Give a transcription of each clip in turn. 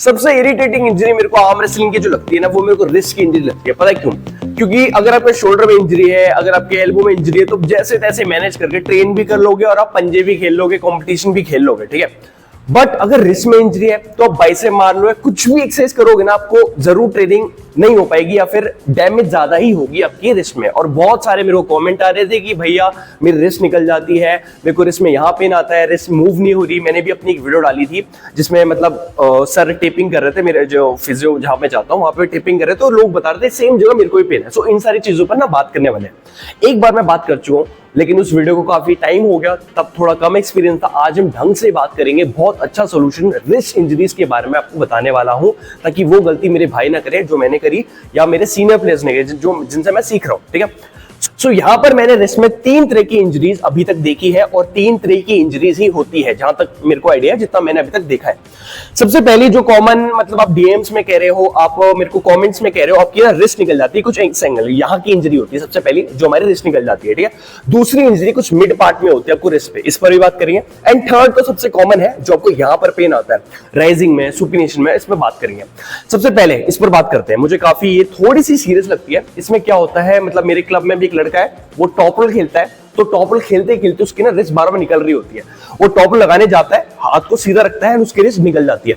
सबसे irritating injury मेरे को आर्म रेसलिंग की जो लगती है ना, वो मेरे को रिस्ट की इंजरी लगती है। पता है क्यों? क्योंकि अगर आपके शोल्डर में इंजरी है, अगर आपके एल्बो में इंजरी है, तो जैसे तैसे मैनेज करके ट्रेन भी कर लोगे और आप पंजे भी खेल लोगे, कंपटीशन भी खेल लोगे, ठीक है। बट अगर रिस्ट में इंजरी है तो आप बाइसेप मार लो, कुछ भी एक्सरसाइज करोगे ना, आपको जरूर ट्रेनिंग नहीं हो पाएगी या फिर डैमेज ज्यादा ही होगी आपकी रिस्ट में। और बहुत सारे मेरे को कमेंट आ रहे थे कि भैया मेरी रिस्ट निकल जाती है, मेरे को रिस्ट में यहाँ पेन आता है, रिस्ट मूव नहीं हो रही। मैंने भी अपनी एक वीडियो डाली थी जिसमें मतलब सर टेपिंग कर रहे थे, मेरे जो फिजियो जहां मैं जाता हूँ वहां पे टेपिंग कर रहे थे, तो लोग बता रहे थे सेम जगह मेरे को भी पेन है। सो इन सारी चीजों पर ना बात करने वाले हैं। एक बार मैं बात कर चुका हूँ, लेकिन उस वीडियो को काफी टाइम हो गया, तब थोड़ा कम एक्सपीरियंस था। आज हम ढंग से बात करेंगे, बहुत अच्छा सॉल्यूशन रिस्ट इंजरीज के बारे में आपको बताने वाला हूं, ताकि वो गलती मेरे भाई ना करे जो मैंने करी या मेरे सीनियर प्लेयर्स ने करी, जो जिनसे मैं सीख रहा हूं, ठीक है। सो यहां पर मैंने रिस्ट में 3 तरह की इंजरीज अभी तक देखी है और 3 तरह की इंजरीज ही होती है, जहां तक मेरे को आइडिया है, जितना मैंने अभी तक देखा है। सबसे पहली जो कॉमन, मतलब आप डीएम्स में कह रहे हो, आप मेरे को कमेंट्स में कह रहे हो, आपकी ना रिस्ट निकल जाती है कुछ एंगल, यहाँ की इंजरी होती है सबसे पहली जो हमारी रिस्ट निकल जाती है, ठीक है। दूसरी इंजरी कुछ मिड पार्ट में होती है आपको रिस्ट पे, इस पर भी बात करेंगे। एंड थर्ड तो सबसे कॉमन है जो आपको यहाँ पर पेन आता है, राइजिंग में, सुपिनेशन में, इसमें बात करेंगे। सबसे पहले इस पर बात करते हैं। मुझे काफी ये थोड़ी सी सीरियस लगती है। इसमें क्या होता है, मतलब मेरे क्लब में भी एक लड़का है, वो टॉपल खेलता है, तो टॉपल खेलते खेलते उसकी ना रिस्ट बार बार निकल रही होती है। वो टॉपल लगाने जाता है, हाथ को सीधा रखता है और उसकी रिस्ट निकल जाती है।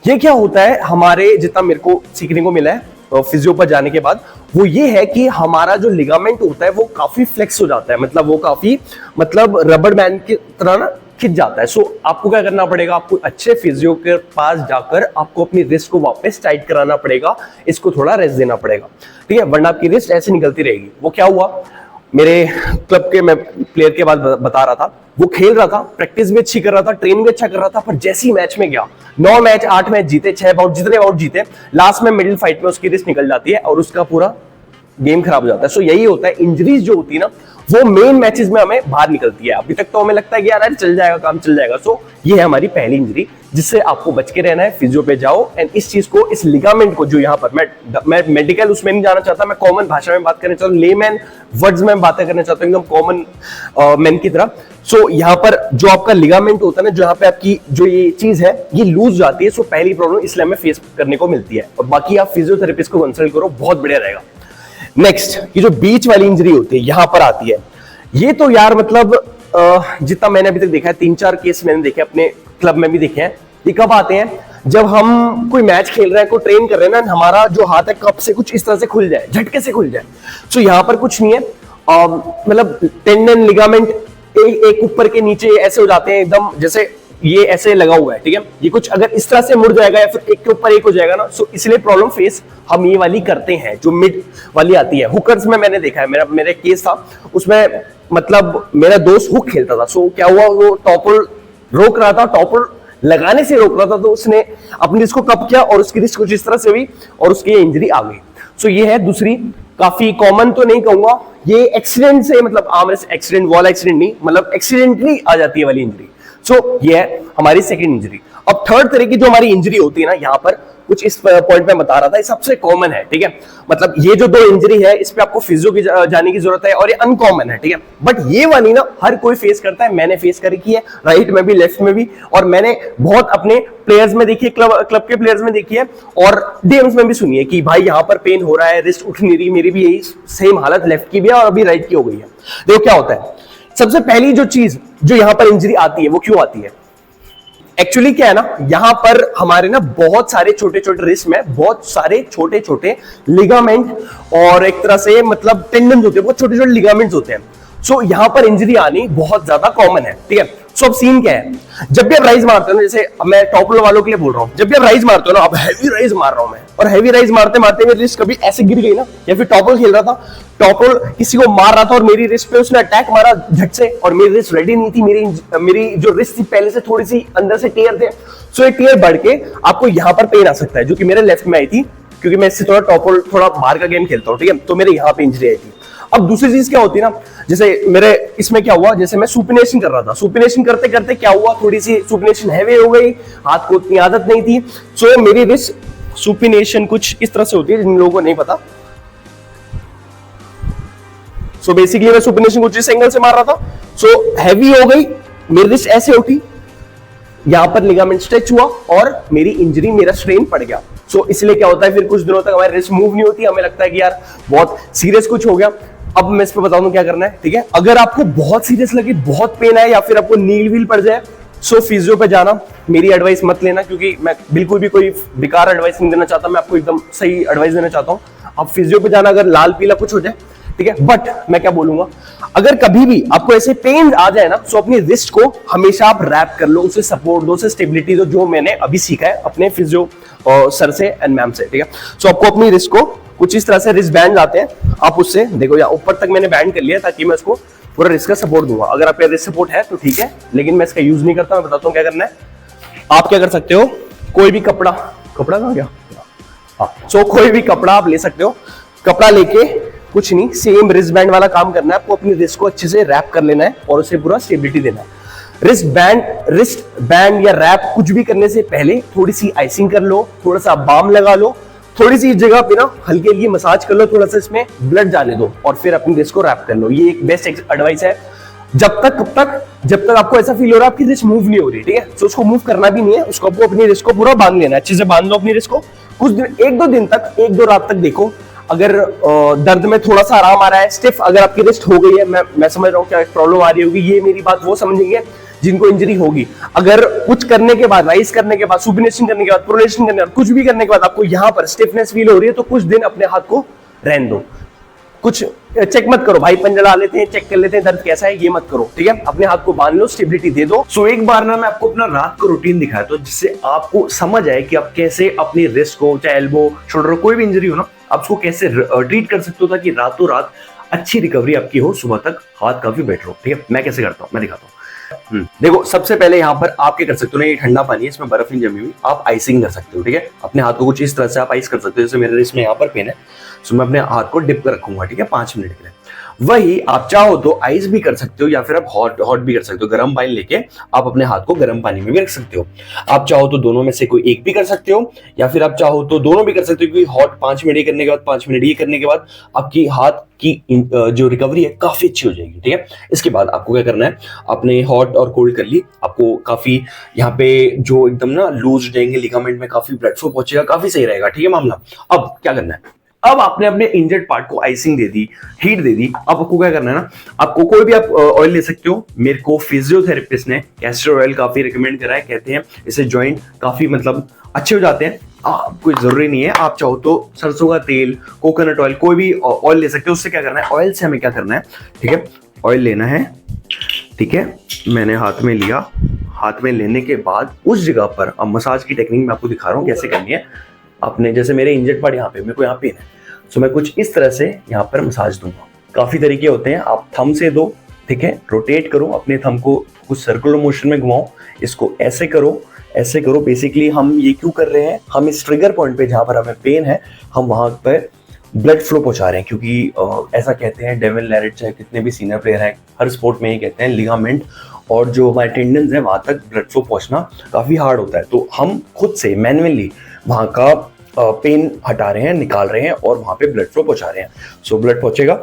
ये क्या होता है, हमारे जितना मेरे को सीखने को मिला है फिजियो पर जाने के बाद, वो ये है कि हमारा जो लिगामेंट होता है वो काफी फ्लेक्स हो जाता है, मतलब वो काफी रबर बैंड की तरह ना खिंच जाता है। सो आपको क्या करना पड़ेगा, आपको अच्छे फिजियो के पास जाकर आपको अपनी रिस्ट को वापस टाइट कराना पड़ेगा, इसको थोड़ा रेस्ट देना पड़ेगा, ठीक है, वरना आपकी रिस्ट ऐसे निकलती रहेगी। वो क्या हुआ, मेरे क्लब के मैं प्लेयर के बाद बता रहा था, वो खेल रहा था, प्रैक्टिस भी अच्छी कर रहा था, ट्रेनिंग भी अच्छा कर रहा था, पर जैसे ही मैच में गया, 9 मैच 8 मैच जीते, 6 बाउट, जितने बाउट जीते, लास्ट में मिडिल फाइट में उसकी रिस्ट निकल जाती है और उसका पूरा गेम खराब हो जाता है। सो यही होता है, इंजरीज जो होती है ना, वो मेन मैचेस में हमें बाहर निकलती है। अभी तक तो हमें लगता है कि यार चल जाएगा, काम चल जाएगा। सो ये है हमारी पहली इंजरी, जिससे आपको बच के रहना है। फिजियो पे जाओ एंड इस चीज को, इस लिगामेंट को, जो यहाँ पर मैं मेडिकल उसमें नहीं जाना चाहता, मैं कॉमन भाषा में बात करना चाहता हूँ, लेमैन वर्ड्स में बातें करना चाहता हूँ, एकदम कॉमन मैन की तरह। सो यहाँ पर जो आपका लिगामेंट होता है ना, जो यहाँ पे आपकी जो ये चीज है, ये लूज जाती है। सो पहली प्रॉब्लम इसलिए हमें फेस करने को मिलती है, और बाकी आप फिजियोथेरेपिस्ट को कंसल्ट करो, बहुत बढ़िया रहेगा। नेक्स्ट, ये जो बीच वाली इंजरी होती है, यहां पर आती है। ये तो यार मतलब जितना मैंने अभी तक देखा है, 3-4 केस मैंने देखे, अपने क्लब में भी देखे हैं। ये कब आते हैं, जब हम कोई मैच खेल रहे हैं, कोई ट्रेन कर रहे हैं ना, हमारा जो हाथ है कप से कुछ इस तरह से खुल जाए, झटके से खुल जाए। तो यहां पर कुछ नहीं है, मतलब टेंडन, लिगामेंट एक ऊपर के नीचे ऐसे हो जाते हैं, एकदम जैसे ये ऐसे लगा हुआ है, ठीक है। ये कुछ अगर इस तरह से मुड़ जाएगा या फिर एक के ऊपर एक हो जाएगा ना, सो इसलिए प्रॉब्लम फेस हम ये वाली करते हैं, जो मिड वाली आती है। हुकर्स में मैंने देखा है, मेरा केस था, उसमें मतलब मेरा दोस्त हुक खेलता था। सो क्या हुआ, वो टॉपल रोक रहा था, टॉपल लगाने से रोक रहा था, तो उसने अपनी रिस्ट को कप किया और उसकी रिस्ट कुछ इस तरह से हुई और उसकी इंजरी आ गई। सो ये है दूसरी, काफी कॉमन तो नहीं कहूंगा, ये एक्सीडेंट से, मतलब arm rest accident, wall accident नहीं, मतलब एक्सीडेंटली आ जाती है वाली इंजरी। सो ये है हमारी सेकंड इंजरी। अब थर्ड तरह की जो हमारी इंजरी होती है ना, यहाँ पर कुछ इस पॉइंट पे बता रहा था, ये सबसे कॉमन है, ठीक है। मतलब ये जो 2 इंजरी है, इस पे आपको फिजियो की जाने की जरूरत है, और ये अनकॉमन है, ठीक है। बट ये वाली ना हर कोई फेस करता है, मैंने फेस करी की है, राइट में भी, लेफ्ट में भी, और मैंने बहुत अपने प्लेयर्स में देखी है, क्लब के प्लेयर्स में देखी है, और डीएम्स में भी सुनी है कि भाई यहाँ पर पेन हो रहा है, रिस्ट उठ नहीं रही। मेरी भी यही सेम हालत लेफ्ट की भी है और अभी राइट की हो गई है। देखो क्या होता है, सबसे पहली जो चीज जो यहां पर इंजरी आती है, वो क्यों आती है, एक्चुअली क्या है ना, यहां पर हमारे ना बहुत सारे छोटे छोटे रिस्ट में बहुत सारे छोटे छोटे लिगामेंट और एक तरह से मतलब टेंडन्स होते हैं, बहुत छोटे छोटे लिगामेंट्स होते हैं। सो यहां पर इंजरी आनी बहुत ज्यादा कॉमन है, ठीक है। सो अब सीन क्या है, जब भी आप राइज मारते हो ना, जैसे मैं टॉपल वालों के लिए बोल रहा हूं, जब भी आप राइज मारते हो ना, अब हैवी राइज मार रहा हूं मैं, और हैवी राइज मारते मारते मेरी रिस्ट कभी ऐसे गिर गई ना, या फिर टॉपल खेल रहा था, टॉपल किसी को मार रहा था और मेरी रिस्ट पे उसने अटैक मारा झट से, और मेरी रिस्ट रेडी नहीं थी, मेरी जो रिस्ट थी पहले से थोड़ी सी अंदर से टेयर थे। सो ये टेयर बढ़ के आपको यहाँ पर पेन आ सकता है, जो कि मेरे लेफ्ट में आई थी, क्योंकि मैं इससे थोड़ा बाहर का गेम खेलता हूँ, ठीक है। तो मेरे यहाँ पे इंजरी आई थी। अब दूसरी चीज क्या होती है ना, जैसे मेरे इसमें क्या हुआ, जैसे मैं सुपिनेशन कर रहा था, सुपिनेशन करते करते क्या हुआ, थोड़ी सी सुपिनेशन हैवी हो गई, हाथ को उतनी आदत नहीं थी। सो मेरी रिस्ट सुपिनेशन कुछ इस तरह से होती है, जिन लोगों को नहीं पता। सो बेसिकली मैं सुपिनेशन कुछ इस एंगल से मार रहा था, सो हैवी हो गई, मेरी रिस्ट ऐसे उठी, यहाँ पर लिगामेंट स्ट्रेच हुआ और मेरी इंजरी, मेरा स्ट्रेन पड़ गया। सो इसलिए क्या होता है, फिर कुछ दिनों तक हमारी रिस्ट मूव नहीं होती, हमें लगता है कि यार बहुत सीरियस कुछ हो गया। अब मैं इस पे बता दूं क्या करना है, ठीक है। अगर आपको बहुत सीरियस लगे, बहुत पेन आए या फिर आपको नील व्हील पड़ जाए, सो फिजियो पे जाना। मेरी एडवाइस मत लेना, क्योंकि मैं बिल्कुल भी कोई बेकार एडवाइस नहीं देना चाहता, मैं आपको एकदम सही एडवाइस देना चाहता हूँ। आप फिजियो पे जाना अगर लाल पीला कुछ हो जाए, ठीक है। बट मैं क्या बोलूंगा, अगर कभी भी आपको ऐसे पेन आ जाए ना, तो अपनी रिस्ट को हमेशा आप रैप कर लो, उसे सपोर्ट दो, उसे स्टेबिलिटी दो, जो मैंने अभी सीखा है अपने फिजियो सर से एंड मैम से, ठीक है। सो आपको अपनी रिस्ट को कुछ इस तरह से, रिस्ट बैंड आते हैं, आप उससे देखो, या ऊपर तक मैंने बैंड कर लिया ताकि मैं उसको पूरा रिस्ट का सपोर्ट दूंगा। अगर आपका रिस्ट सपोर्ट है तो ठीक है, लेकिन मैं इसका यूज नहीं करता। मैं बताता हूँ क्या करना है। आप क्या कर सकते हो, कोई भी कपड़ा कहाँ गया, हाँ, सो कोई भी कपड़ा आप ले सकते हो। कपड़ा लेके कुछ नहीं, सेम रिस्ट बैंड वाला काम करना है आपको। अपनी रिस्ट को अच्छे से रैप कर लेना है और उसे पूरा स्टेबिलिटी देना है। रिस्ट बैंड या रैप कुछ भी करने से पहले थोड़ी सी आइसिंग कर लो, थोड़ा सा बाम लगा लो, थोड़ी सी इस जगह पे ना हल्की हल्की मसाज कर लो, थोड़ा सा इसमें ब्लड जाने दो और फिर अपनी रिस्ट को रैप कर लो। ये एक बेस्ट एडवाइस है। जब तक आपको ऐसा फील हो रहा है आपकी रिस्ट मूव नहीं हो रही, ठीक है, तो उसको मूव करना भी नहीं है, उसको आपको अपनी रिस्ट को पूरा बांध लेना है। अच्छे से बांध लो अपनी रिस्ट को कुछ दिन, एक दो रात तक देखो। अगर दर्द में थोड़ा सा आराम आ रहा है, स्टिफ अगर आपकी रिस्ट हो गई है, मैं समझ रहा हूँ क्या प्रॉब्लम आ रही होगी, ये मेरी बात वो समझेंगे जिनको इंजरी होगी। अगर कुछ करने के बाद, राइज करने के बाद, सुपिनेशन करने के बाद, प्रोनेशन करने के बाद, कुछ भी करने के बाद आपको यहाँ पर स्टिफनेस फील हो रही है, तो कुछ दिन अपने हाथ को रहने दो। कुछ चेक मत करो भाई, पंजा ला लेते हैं, चेक कर लेते हैं दर्द कैसा है, ये मत करो, ठीक है। अपने हाथ को बांध लो, स्टेबिलिटी दे दो। सो एक बार ना मैं आपको अपना रात को रूटीन दिखाया तो जिससे आपको समझ आए कि आप कैसे अपनी रिस्ट को, चाहे एल्बो, शोल्डर, कोई भी इंजरी हो ना, आप उसको कैसे ट्रीट कर सकते हो ताकि रातों रात अच्छी रिकवरी आपकी हो, सुबह तक हाथ काफी बेटर हो, ठीक है। मैं कैसे करता हूँ मैं दिखाता हूँ। देखो, सबसे पहले यहाँ पर आप क्या कर सकते हो ना, ये ठंडा पानी है, इसमें बर्फ नहीं जमी हुई, आप आइसिंग कर सकते हो, ठीक है। अपने हाथ को कुछ इस तरह से आप आइस कर सकते हो, जैसे मेरे रिस्ट में यहाँ पर पेन है, सो मैं अपने हाथ को डिप कर रखूंगा, ठीक है, 5 मिनट के लिए। वही आप चाहो तो आइस भी कर सकते हो या फिर आप हॉट भी कर सकते हो। गर्म पानी लेके आप अपने हाथ को गर्म पानी में भी रख सकते हो। आप चाहो तो दोनों में से कोई एक भी कर सकते हो, या फिर आप चाहो तो दोनों भी कर सकते हो, क्योंकि हॉट 5 मिनट करने के बाद, 5 मिनट ये करने के बाद आपकी हाथ की जो रिकवरी है काफी अच्छी हो जाएगी, ठीक है। इसके बाद आपको क्या करना है, आपने हॉट और कोल्ड कर ली, आपको काफी यहाँ पे जो एकदम ना लूज हो जाएंगे लिगामेंट में, काफी ब्लड फ्लो पहुंचेगा, काफी सही रहेगा, ठीक है मामला। अब क्या करना है, अब आपने अपने इंजर्ड पार्ट को आइसिंग दे दी, हीट दे दी, अब आपको क्या करना है ना, आपको कोई भी आप ऑयल ले सकते हो। मेरे को फिजियोथेरेपिस्ट ने कैस्टर ऑयल काफी रिकमेंड करा है, कहते हैं इससे जॉइंट काफी मतलब अच्छे हो जाते हैं। कोई जरूरी नहीं है, आप चाहो तो सरसों का तेल, कोकोनट ऑयल, कोई भी ऑयल ले सकते हो। उससे क्या करना है, ऑयल से हमें क्या करना है, ठीक है, ऑयल लेना है, ठीक है। मैंने हाथ में लिया, हाथ में लेने के बाद उस जगह पर, अब मसाज की टेक्निक मैं आपको दिखा रहा हूँ कैसे करनी है। अपने जैसे मेरे इंजर्ड पार्ट यहाँ पे, मेरे को यहाँ पेन है, सो मैं कुछ इस तरह से यहाँ पर मसाज दूंगा। काफी तरीके होते हैं, आप थंब से दो, ठीक है, रोटेट करो अपने थंब को, कुछ सर्कुलर मोशन में घुमाओ, इसको ऐसे करो, ऐसे करो। बेसिकली हम ये क्यों कर रहे हैं, हम इस ट्रिगर पॉइंट पे जहां पर हमें पेन है, हम वहां पर ब्लड फ्लो पहुंचा रहे हैं, क्योंकि ऐसा कहते हैं डेविल लैरेट, चाहे कितने भी सीनियर प्लेयर हैं हर स्पोर्ट में ही कहते हैं, लिगामेंट और जो हमारे टेंडन्स है वहां तक ब्लड फ्लो पहुंचना काफी हार्ड होता है। तो हम खुद से मैन्युअली वहां का पेन हटा रहे हैं, निकाल रहे हैं और वहां पे ब्लड फ्लो पहुंचा रहे हैं। सो ब्लड पहुंचेगा,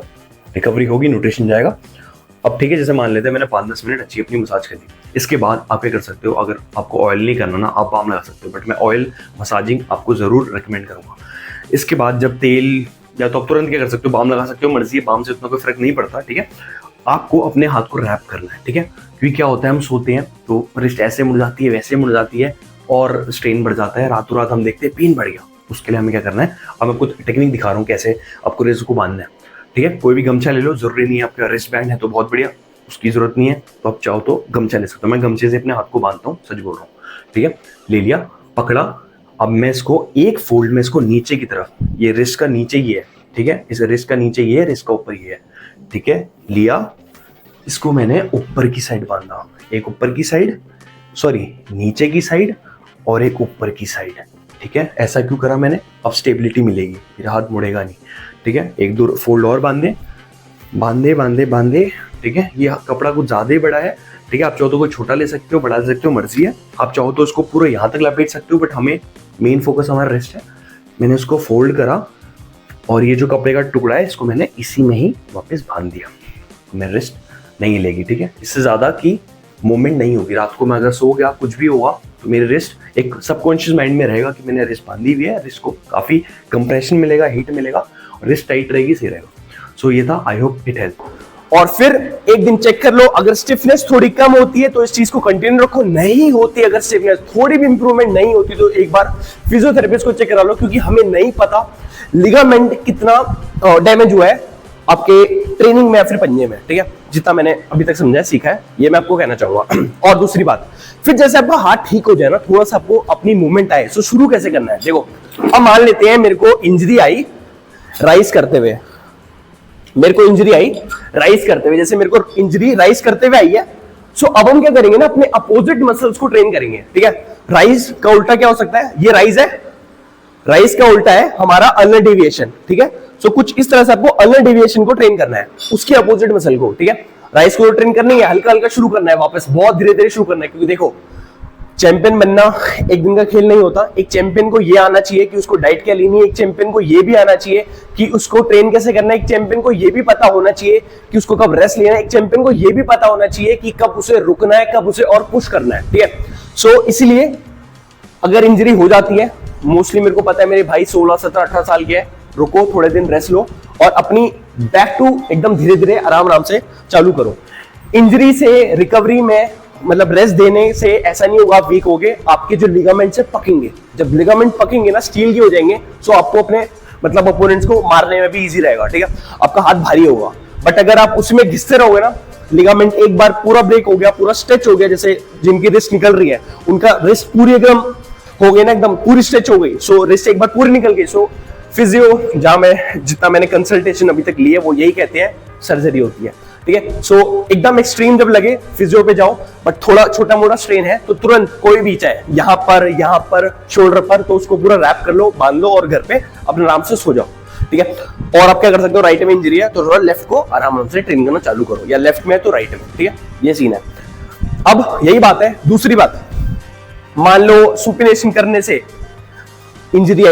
रिकवरी होगी, न्यूट्रिशन जाएगा। अब ठीक है, जैसे मान लेते हैं मैंने 5-10 मिनट अच्छी अपनी मसाज कर दी। इसके बाद आप क्या कर सकते हो, अगर आपको ऑयल नहीं करना ना, आप बाम लगा सकते हो, बट मैं ऑयल मसाजिंग आपको जरूर रिकमेंड करूंगा। इसके बाद जब तेल, या तो आप तुरंत क्या कर सकते हो, बाम लगा सकते हो, मर्जी है, बाम से उतना कोई फर्क नहीं पड़ता, ठीक है। आपको अपने हाथ को रैप करना है, ठीक है, क्योंकि क्या होता है, हम सोते हैं तो रिस्ट ऐसे मुड़ जाती है, वैसे मुड़ जाती है और स्ट्रेन बढ़ जाता है, रातों रात हम देखते हैं पेन बढ़ गया। उसके लिए हमें क्या करना है, अब मैं आपको टेक्निक दिखा रहा हूँ कैसे आपको रिस्ट को बांधना है, ठीक है। कोई भी गमछा ले लो, जरूरी नहीं है, आपका रिस्ट बैंड है तो बहुत बढ़िया, उसकी जरूरत नहीं है, तो आप चाहो तो गमछा ले सकते हो। मैं गमछे से अपने हाथ को बांधता हूँ, सच बोल रहा हूँ, ठीक है। ले लिया, पकड़ा, अब मैं इसको एक फोल्ड में, इसको नीचे की तरफ, ये रिस्ट का नीचे ही है, ठीक है, इस रिस्ट का नीचे ये है, रिस्ट का ऊपर ये है, ठीक है। लिया, इसको मैंने ऊपर की साइड बांधा, एक ऊपर की साइड, सॉरी नीचे की साइड और एक ऊपर की साइड, ठीक है। ऐसा क्यों करा मैंने, अब स्टेबिलिटी मिलेगी, मेरा हाथ मुड़ेगा नहीं, ठीक है। एक दो फोल्ड और बांधे बांधे बांधे बांधे, ठीक है। ये कपड़ा कुछ ज्यादा ही बड़ा है, ठीक है, आप चाहो तो कोई छोटा ले सकते हो, बड़ा ले सकते हो, मर्जी है। आप चाहो तो इसको पूरा यहाँ तक लपेट सकते हो, बट हमें मेन फोकस हमारा रिस्ट है। मैंने इसको फोल्ड करा और ये जो कपड़े का टुकड़ा है इसको मैंने इसी में ही वापस बांध दिया। मेरा रिस्ट नहीं हिलेगी, ठीक है। इससे ज्यादा कि मूवमेंट नहीं होगी। रात को मैं अगर सो गया, कुछ भी हुआ, तो मेरे रिस्ट एक सबकॉन्शियस माइंड में रहेगा कि मैंने रिस्ट बांधी हुई है, रिस्ट को काफी कंप्रेशन मिलेगा, हीट मिलेगा, और रिस्ट टाइट रहेगी, सही रहेगा। सो ये था, आई होप इट हेल्प। और फिर एक दिन चेक कर लो, अगर स्टिफनेस थोड़ी कम होती है तो इस चीज को कंटिन्यू रखो, नहीं होती अगर स्टिफनेस थोड़ी भी इंप्रूवमेंट नहीं होती तो एक बार फिजियोथेरेपिस्ट को चेक करा लो, क्योंकि हमें नहीं पता लिगामेंट कितना डैमेज हुआ है आपके ट्रेनिंग में या फिर पंजे में, ठीक है। जितना मैंने अभी तक समझा सीखा है ये मैं आपको कहना चाहूंगा। और दूसरी बात, फिर जैसे आपका हाथ ठीक हो जाए ना, थोड़ा सा आपको अपनी मूवमेंट आए, तो शुरू कैसे करना है देखो। अब मान लेते हैं मेरे को इंजरी आई राइज करते हुए, जैसे मेरे को इंजरी राइज करते हुए आई है, सो अब हम क्या करेंगे ना, अपने अपोजिट मसल्स को ट्रेन करेंगे, ठीक है। राइज का उल्टा क्या हो सकता है, ये राइज है, राइज का उल्टा है हमारा अल्नर डेविएशन, ठीक है। सो कुछ इस तरह से आपको अल्नर डेविएशन को ट्रेन करना है, उसके अपोजिट मसल को, ठीक है। राइज को ट्रेन करनी है, हल्का हल्का शुरू करना है, वापस बहुत धीरे धीरे शुरू करना है, क्योंकि देखो चैंपियन बनना एक दिन का खेल नहीं होता। एक चैंपियन को ये आना चाहिए कि उसको डाइट क्या लेनी है, एक चैंपियन को ये भी आना चाहिए कि उसको ट्रेन कैसे करना है, एक चैंपियन को ये भी पता होना चाहिए कि उसको कब रेस्ट लेना है, एक चैंपियन को ये भी पता होना चाहिए कि कब उसे रुकना है, कब उसे और पुश करना है, ठीक है। सो इसीलिए अगर इंजरी हो जाती है, मोस्टली मेरे को पता है मेरे भाई 16, 17, 18 साल के है, रुको थोड़े दिन रेस्ट लो और अपनी बैक टू एकदम धीरे धीरे आराम से चालू करो। इंजरी से रिकवरी में मतलब रेस्ट देने से ऐसा नहीं होगा आप वीक होगे, आपके जो लिगामेंट से पकेंगे, जब लिगामेंट पकेंगे ना स्टील के हो जाएंगे, तो आपको अपने मतलब अपोनेंट्स को मारने में भी इजी रहेगा, ठीक है। आपका हाथ भारी होगा, बट अगर आप उसमें घिसते रहोगे ना, लिगामेंट एक बार पूरा ब्रेक हो गया, पूरा स्ट्रेच हो गया, जैसे जिनकी रिस्ट निकल रही है उनका रिस्ट पूरी एकदम हो गई ना, एकदम पूरी स्ट्रेच हो गई, सो रिस्ट एक बार पूरी निकल गई, सो फिजियो जहां मैं जितना मैंने कंसल्टेशन अभी तक ली है वो यही कहते हैं सर्जरी होती है, ठीक है। सो एकदम एक्सट्रीम जब लगे फिजियो पे जाओ, बट थोड़ा छोटा मोटा स्ट्रेन है तो तुरंत कोई भी चाहे यहाँ पर शोल्डर पर, तो उसको पूरा रैप कर लो, बांध लो और घर पे अपने आराम से सो जाओ, ठीक है। और आप क्या कर सकते हो, राइट में इंजरी है तो थोड़ा लेफ्ट को आराम से ट्रेन करना चालू करो, या लेफ्ट में तो राइट में, ठीक है। ये सीन है। अब यही बात है, दूसरी बात, मान लो सुपिनेशन करने से इंजरी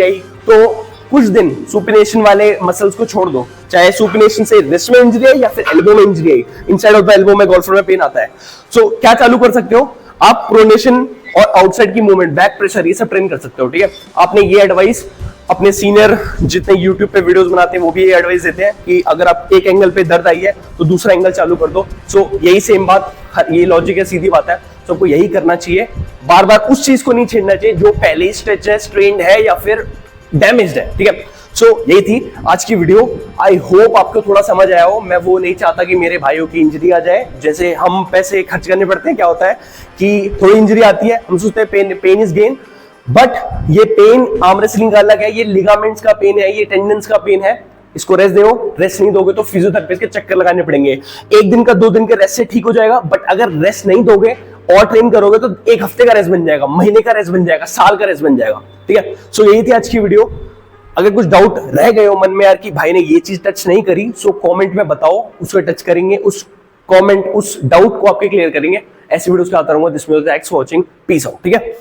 आई, तो कुछ दिन सुपिनेशन वाले मसल्स को छोड़ दो, चाहे सुपिनेशन से रिस्ट में इंजरी आई या फिर एल्बो में injury I, inside of the elbow में गोल्फर में पेन आता है, सो क्या चालू कर सकते हो आप, प्रोनेशन और आउटसाइड की मूवमेंट, बैक प्रेशर, ये सब ट्रेन कर सकते हो, ठीक है। आपने ये एडवाइस अपने सीनियर जितने यूट्यूब पे वीडियोस बनाते हैं वो भी ये एडवाइस देते हैं कि अगर आप एक एंगल पे दर्द आई है तो दूसरा एंगल चालू कर दो। सो यही सेम बात, ये लॉजिक है, सीधी बात है, सबको यही करना चाहिए, बार बार उस चीज को नहीं छेड़ना चाहिए जो पहले ही स्ट्रेच है, स्ट्रेन्ड है या फिर डैमेज्ड है, ठीक है। सो यही थी आज की वीडियो, आई होप आपको थोड़ा समझ आया हो। मैं वो नहीं चाहता कि मेरे भाइयों की इंजरी आ जाए, जैसे हम पैसे खर्च करने पड़ते हैं, क्या होता है कि थोड़ी इंजरी आती है हम सोचते हैं पेन इज गेन, बट ये पेन आर्म रेसलिंग का अलग है, ये लिगामेंट्स का पेन है, ये टेंडन्स का पेन है, इसको रेस्ट दो। रेस्ट नहीं दोगे तो फिजियोथेरेपिस्ट के चक्कर लगाने पड़ेंगे, एक दिन का 2 दिन के रेस्ट से ठीक हो जाएगा, बट अगर रेस्ट नहीं दोगे और ट्रेन करोगे तो 1 हफ्ते का रेस्ट बन जाएगा, महीने का रेस्ट बन जाएगा, साल का रेस्ट बन जाएगा, ठीक है। सो यही थी आज की वीडियो। अगर कुछ डाउट रह गए हो मन में यार कि भाई ने ये चीज टच नहीं करी, सो कमेंट में बताओ, उसको टच करेंगे, उस कमेंट उस डाउट को आपके क्लियर करेंगे। ऐसी वीडियोस लाता रहूंगा। This was thanks for watching, peace out, ठीक है।